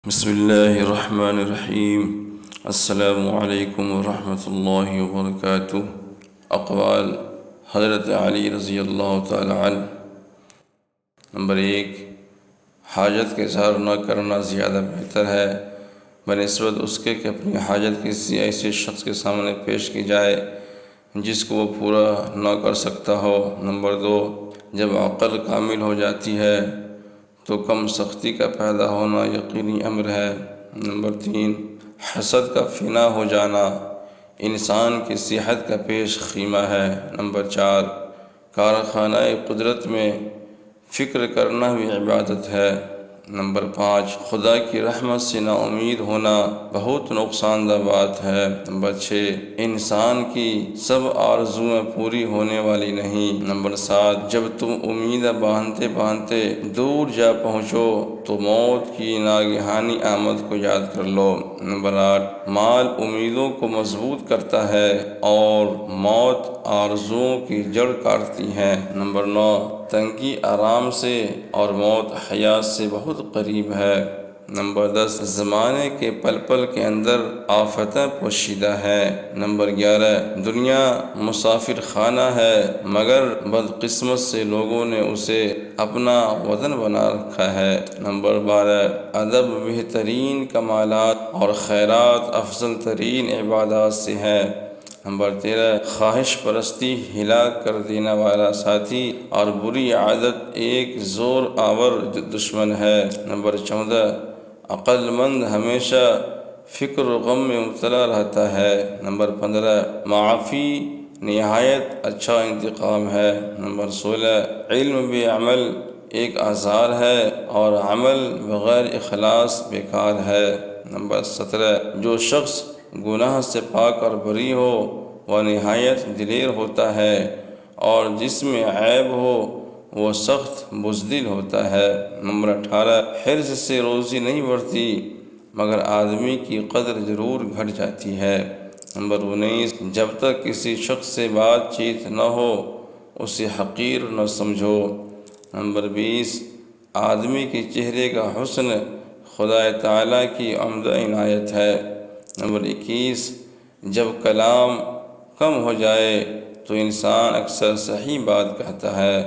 بسم اللہ الرحمن الرحیم۔ السلام علیکم ورحمۃ اللہ وبرکاتہ۔ اقوال حضرت علی رضی اللہ تعالی عنہ۔ نمبر 1، حاجت کا اظہار نہ کرنا زیادہ بہتر ہے بنسبت اس کے کہ اپنی حاجت کسی ایسے شخص کے سامنے پیش کی جائے جس کو وہ پورا نہ کر سکتا ہو۔ نمبر 2، جب عقل کامل ہو جاتی ہے تو کم سختی کا پیدا ہونا یقینی امر ہے۔ نمبر 3، حسد کا فنا ہو جانا انسان کی صحت کا پیش خیمہ ہے۔ نمبر 4، کارخانہ قدرت میں فکر کرنا بھی عبادت ہے۔ نمبر 5، خدا کی رحمت سے نا امید ہونا بہت نقصان دہ بات ہے۔ نمبر 6، انسان کی سب آرزویں پوری ہونے والی نہیں۔ نمبر 7، جب تم امید باندھتے باندھتے دور جا پہنچو تو موت کی ناگہانی آمد کو یاد کر لو۔ نمبر 8، مال امیدوں کو مضبوط کرتا ہے اور موت آرزوؤں کی جڑ کاٹتی ہے۔ نمبر 9، تنگی آرام سے اور موت حیات سے بہت قریب ہے۔ نمبر 10، زمانے کے پل پل کے اندر آفتیں پوشیدہ ہیں۔ نمبر 11، دنیا مسافر خانہ ہے مگر بدقسمت سے لوگوں نے اسے اپنا وطن بنا رکھا ہے۔ نمبر 12، ادب بہترین کمالات اور خیرات افضل ترین عبادات سے ہے۔ نمبر 13، خواہش پرستی ہلاک کر دینے والا ساتھی اور بری عادت ایک زور آور دشمن ہے۔ نمبر 14، عقل مند ہمیشہ فکر و غم میں مبتلا رہتا ہے۔ نمبر 15، معافی نہایت اچھا انتقام ہے۔ نمبر 16، علم بے عمل ایک آزار ہے اور عمل بغیر اخلاص بیکار ہے۔ نمبر 17، جو شخص گناہ سے پاک اور بری ہو وہ نہایت دلیر ہوتا ہے اور جس میں عیب ہو وہ سخت بزدل ہوتا ہے۔ نمبر 18، حرص سے روزی نہیں بڑھتی مگر آدمی کی قدر ضرور گھٹ جاتی ہے۔ نمبر 19، جب تک کسی شخص سے بات چیت نہ ہو اسے حقیر نہ سمجھو۔ نمبر 20، آدمی کے چہرے کا حسن خدا تعالیٰ کی عمدہ عنایت ہے۔ نمبر 21، جب کلام کم ہو جائے تو انسان اکثر صحیح بات کہتا ہے